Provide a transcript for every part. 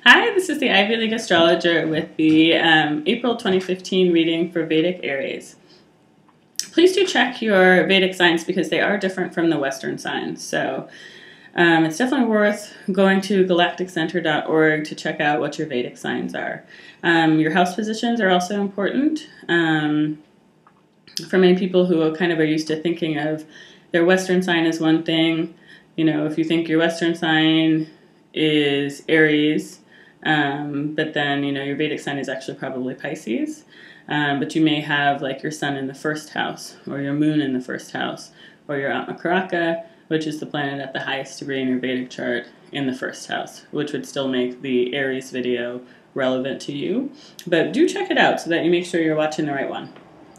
Hi, this is the Vedic Astrologer with the April 2015 reading for Vedic Aries. Please do check your Vedic signs because they are different from the Western signs. So it's definitely worth going to galacticcenter.org to check out what your Vedic signs are. Your house positions are also important. For many people who kind of are used to thinking of their Western sign as one thing, you know, if you think your Western sign is Aries, but then, you know, your Vedic sign is actually probably Pisces. But you may have like your sun in the first house, or your moon in the first house, or your atmakaraka, which is the planet at the highest degree in your Vedic chart, in the first house, which would still make the Aries video relevant to you. But do check it out so that you make sure you're watching the right one.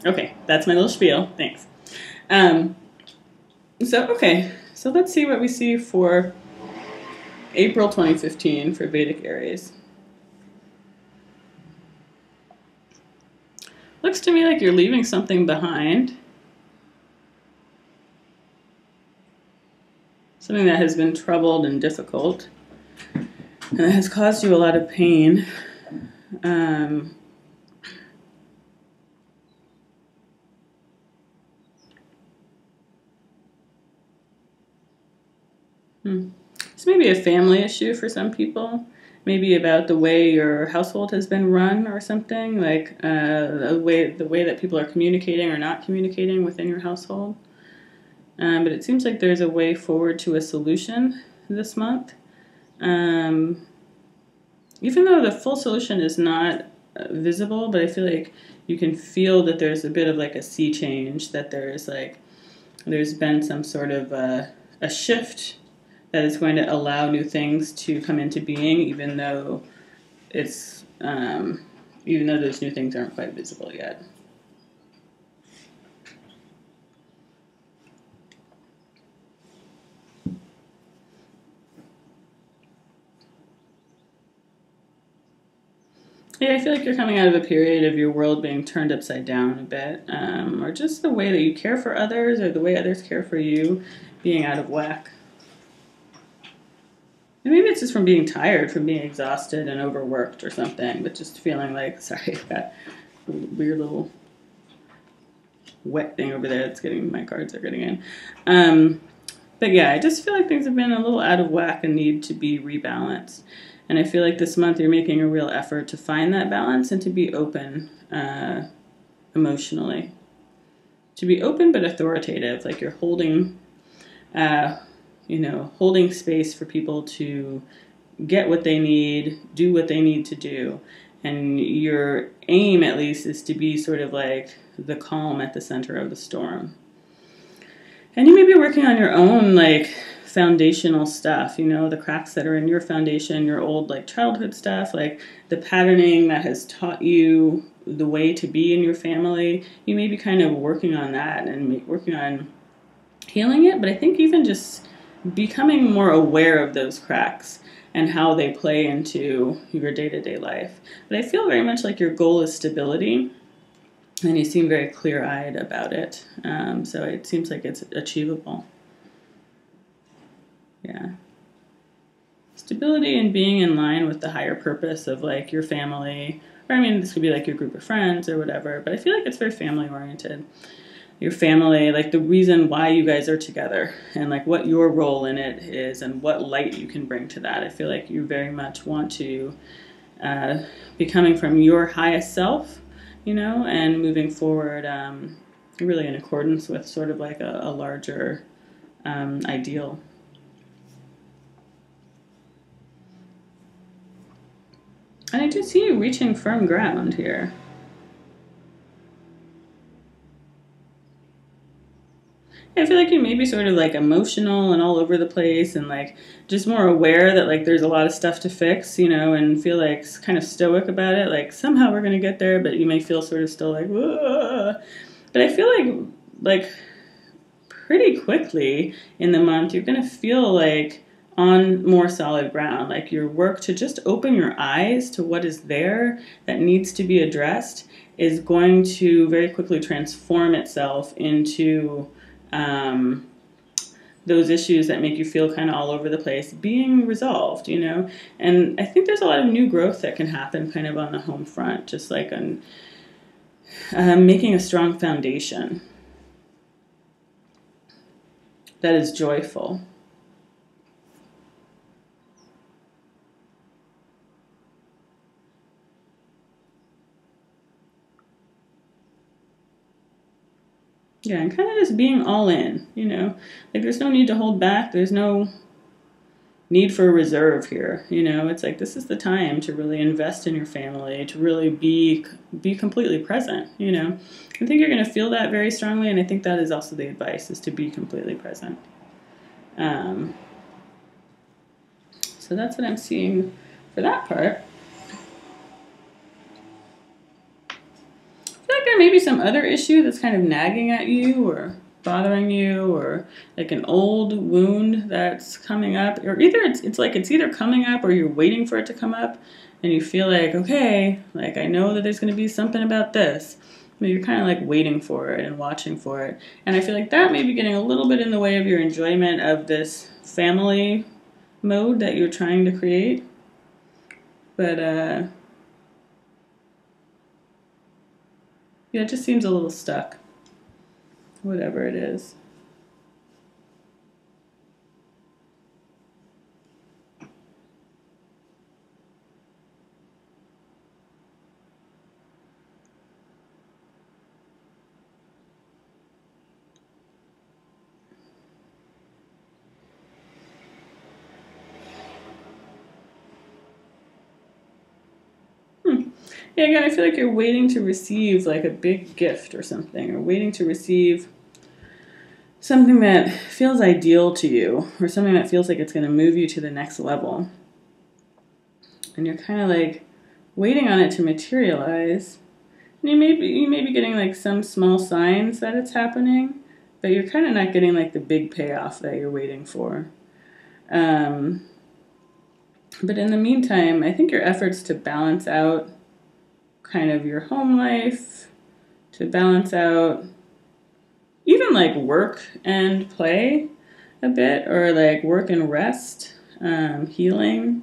Okay, that's my little spiel. Thanks. So let's see what we see for April 2015 for Vedic Aries. Looks to me like you're leaving something behind. Something that has been troubled and difficult, and that has caused you a lot of pain. This may be a family issue for some people. Maybe about the way your household has been run or something, like the way that people are communicating or not communicating within your household. But it seems like there's a way forward to a solution this month. Even though the full solution is not visible, but I feel like you can feel that there's a bit of like a sea change, that there's been some sort of a shift that is going to allow new things to come into being, even though those new things aren't quite visible yet. Yeah, I feel like you're coming out of a period of your world being turned upside down a bit, or just the way that you care for others or the way others care for you being out of whack. And maybe it's just from being tired, from being exhausted and overworked or something, but just feeling like, sorry, I've got a weird little wet thing over there that's my cards are getting in. But yeah, I just feel like things have been a little out of whack and need to be rebalanced. And I feel like this month you're making a real effort to find that balance and to be open emotionally. To be open but authoritative, like you're holding holding space for people to get what they need, do what they need to do. And your aim, at least, is to be sort of like the calm at the center of the storm. And you may be working on your own, like, foundational stuff, you know, the cracks that are in your foundation, your old, like, childhood stuff, like the patterning that has taught you the way to be in your family. You may be kind of working on that and working on healing it, but I think even just becoming more aware of those cracks and how they play into your day-to-day life. But I feel very much like your goal is stability, and you seem very clear-eyed about it. So it seems like it's achievable. Yeah. Stability and being in line with the higher purpose of like your family, or I mean, this could be like your group of friends or whatever, but I feel like it's very family-oriented. Your family, like the reason why you guys are together and like what your role in it is and what light you can bring to that. I feel like you very much want to be coming from your highest self, you know, and moving forward really in accordance with sort of like a larger ideal. And I do see you reaching firm ground here. I feel like you may be sort of like emotional and all over the place and like just more aware that like there's a lot of stuff to fix, you know, and feel like kind of stoic about it. Like somehow we're going to get there, but you may feel sort of still like, whoa. But I feel like pretty quickly in the month, you're going to feel like on more solid ground, like your work to just open your eyes to what is there that needs to be addressed is going to very quickly transform itself into those issues that make you feel kind of all over the place being resolved, you know? And I think there's a lot of new growth that can happen kind of on the home front, just like on making a strong foundation that is joyful. Yeah, and kind of just being all in, you know? Like, there's no need to hold back. There's no need for a reserve here, you know? It's like, this is the time to really invest in your family, to really be completely present, you know? I think you're going to feel that very strongly, and I think that is also the advice, is to be completely present. So that's what I'm seeing for that part. I feel like there may be some other issue that's kind of nagging at you or bothering you, or like an old wound that's coming up, or either it's like it's either coming up or you're waiting for it to come up, and you feel like, okay, like I know that there's going to be something about this, but you're kind of like waiting for it and watching for it. And I feel like that may be getting a little bit in the way of your enjoyment of this family mode that you're trying to create. But yeah, it just seems a little stuck, whatever it is. Yeah, again, I feel like you're waiting to receive like a big gift or something, or waiting to receive something that feels ideal to you, or something that feels like it's going to move you to the next level. And you're kind of like waiting on it to materialize. And you may be getting like some small signs that it's happening, but you're kind of not getting like the big payoff that you're waiting for. But in the meantime, I think your efforts to balance out kind of your home life, to balance out even like work and play a bit, or like work and rest, healing,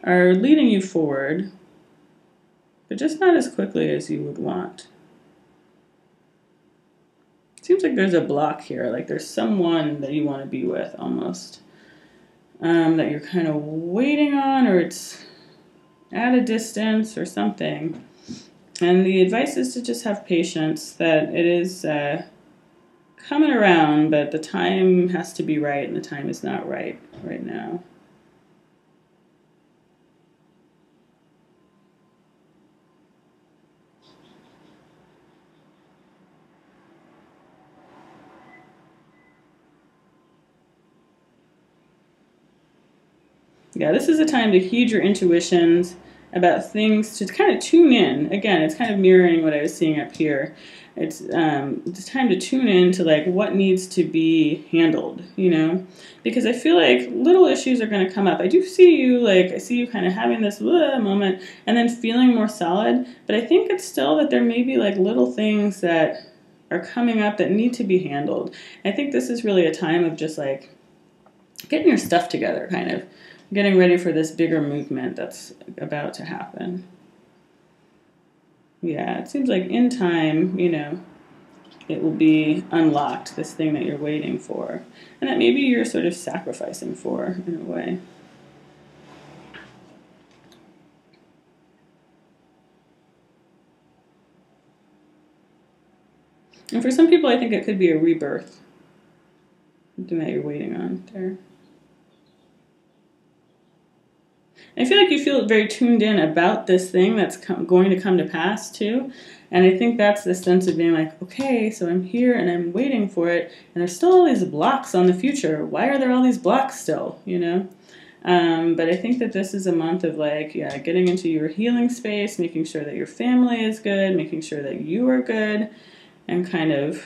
are leading you forward, but just not as quickly as you would want. It seems like there's a block here, like there's someone that you want to be with almost, that you're kind of waiting on, or it's at a distance or something. And the advice is to just have patience, that it is coming around, but the time has to be right, and the time is not right now. Yeah, this is a time to heed your intuitions about things, to kind of tune in. Again, it's kind of mirroring what I was seeing up here. It's time to tune in to like what needs to be handled, you know, because I feel like little issues are going to come up. I see you kind of having this moment and then feeling more solid, but I think it's still that there may be like little things that are coming up that need to be handled. I think this is really a time of just like getting your stuff together, kind of getting ready for this bigger movement that's about to happen. Yeah, it seems like in time, you know, it will be unlocked, this thing that you're waiting for, and that maybe you're sort of sacrificing for in a way. And for some people, I think it could be a rebirth, something that you're waiting on there. I feel like you feel very tuned in about this thing that's going to come to pass too. And I think that's the sense of being like, okay, so I'm here and I'm waiting for it, and there's still all these blocks on the future. Why are there all these blocks still, you know? But I think that this is a month of like, yeah, getting into your healing space, making sure that your family is good, making sure that you are good, and kind of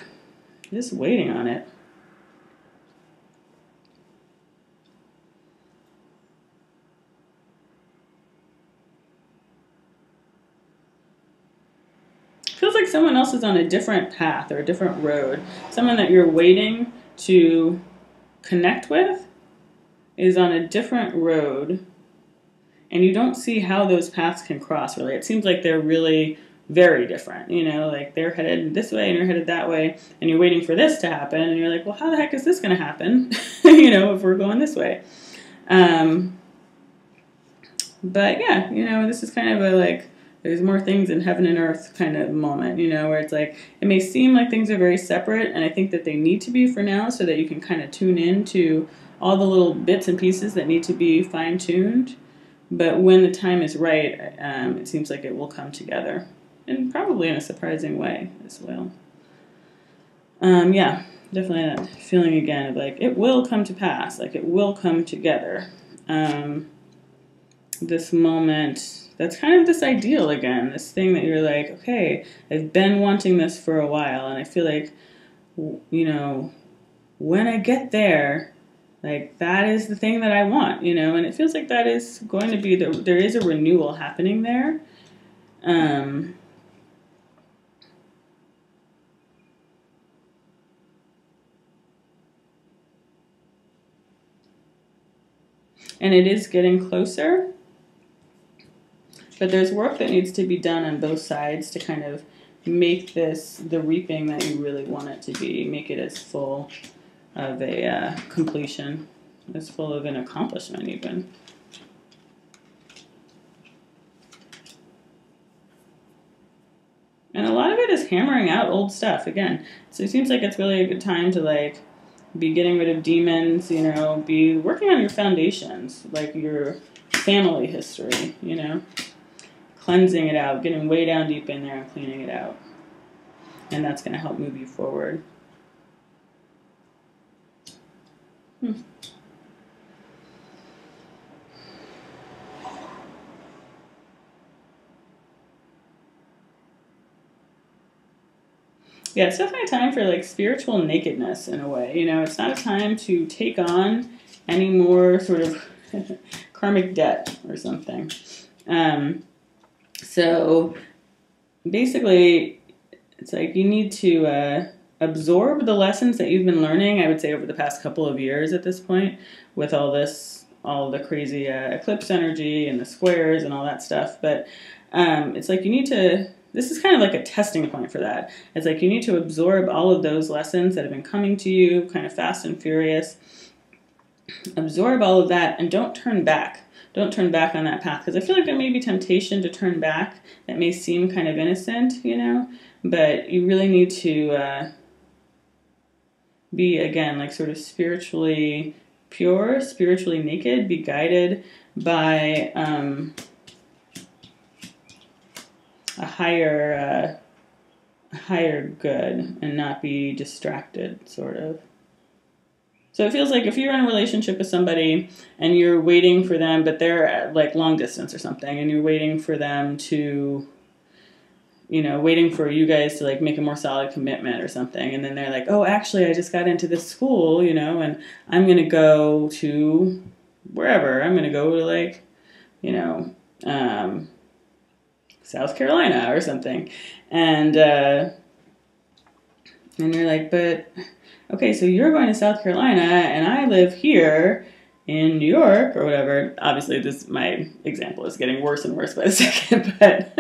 just waiting on it. Feels like someone else is on a different path or a different road. Someone that you're waiting to connect with is on a different road, and you don't see how those paths can cross, really. It seems like they're really very different, you know, like they're headed this way and you're headed that way, and you're waiting for this to happen, and you're like, well, how the heck is this going to happen, you know, if we're going this way? But yeah, you know, this is kind of a like, there's more things in heaven and earth kind of moment, you know, where it's like, it may seem like things are very separate, and I think that they need to be for now so that you can kind of tune in to all the little bits and pieces that need to be fine-tuned. But when the time is right, it seems like it will come together, and probably in a surprising way as well. Yeah, definitely that feeling again of like, it will come to pass, like it will come together. This moment, that's kind of this ideal again, this thing that you're like, okay, I've been wanting this for a while, and I feel like, you know, when I get there, like that is the thing that I want, you know, and it feels like that is going to be, there is a renewal happening there. And it is getting closer. But there's work that needs to be done on both sides to kind of make this the reaping that you really want it to be. Make it as full of a completion, as full of an accomplishment even. And a lot of it is hammering out old stuff again. So it seems like it's really a good time to like be getting rid of demons, you know, be working on your foundations, like your family history, you know. Cleansing it out, getting way down deep in there and cleaning it out. And that's going to help move you forward. Yeah, it's definitely a time for like spiritual nakedness in a way. You know, it's not a time to take on any more sort of karmic debt or something. So basically, it's like you need to absorb the lessons that you've been learning, I would say, over the past couple of years at this point, with all the crazy eclipse energy and the squares and all that stuff. But it's like you need to, this is kind of like a testing point for that. It's like you need to absorb all of those lessons that have been coming to you kind of fast and furious. Absorb all of that and don't turn back. Don't turn back on that path, because I feel like there may be temptation to turn back that may seem kind of innocent, you know, but you really need to be, again, like sort of spiritually pure, spiritually naked, be guided by a higher good and not be distracted, sort of. So it feels like if you're in a relationship with somebody and you're waiting for them, but they're at like long distance or something, and you're waiting for them to, you know, waiting for you guys to like make a more solid commitment or something, and then they're like, oh, actually, I just got into this school, you know, and I'm going to go to wherever. I'm going to go to like, you know, South Carolina or something. And you're like, but okay, so you're going to South Carolina and I live here in New York or whatever. Obviously, my example is getting worse and worse by the second, but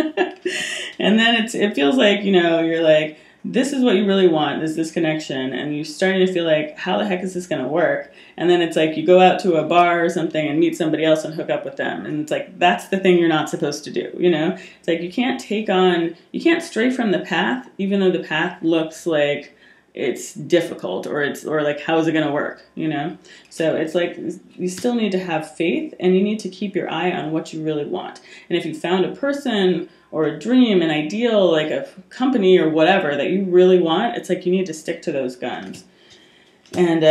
and then it feels like, you know, you're like, this is what you really want, is this connection, and you're starting to feel like, how the heck is this going to work? And then it's like you go out to a bar or something and meet somebody else and hook up with them, and it's like, that's the thing you're not supposed to do, you know? It's like you can't stray from the path, even though the path looks like it's difficult, or like, how is it going to work, you know? So it's like you still need to have faith, and you need to keep your eye on what you really want. And if you found a person or a dream, an ideal, like a company or whatever that you really want, it's like you need to stick to those guns and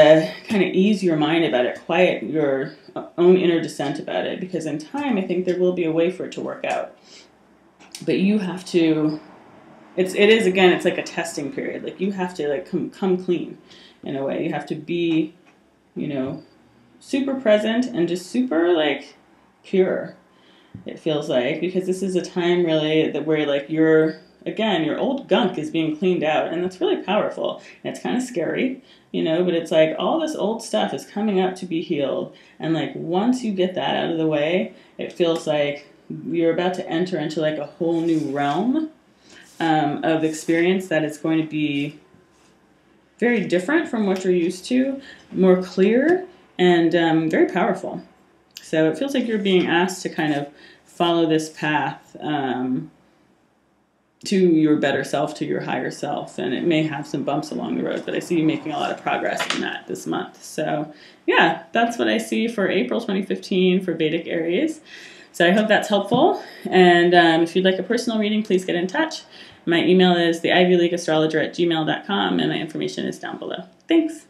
kind of ease your mind about it, quiet your own inner dissent about it, because in time, I think there will be a way for it to work out. But you have to, it is, again, it's like a testing period. Like you have to like come clean in a way. You have to be, you know, super present and just super like pure. It feels like, because this is a time really where like you're again, your old gunk is being cleaned out, and that's really powerful. And it's kind of scary, you know, but it's like all this old stuff is coming up to be healed. And like once you get that out of the way, it feels like you're about to enter into like a whole new realm of experience that is going to be very different from what you're used to, more clear, and very powerful. So it feels like you're being asked to kind of follow this path to your better self, to your higher self. And it may have some bumps along the road, but I see you making a lot of progress in that this month. So yeah, that's what I see for April 2015 for Vedic Aries. So I hope that's helpful. And if you'd like a personal reading, please get in touch. My email is theivyleagueastrologer@gmail.com, and my information is down below. Thanks.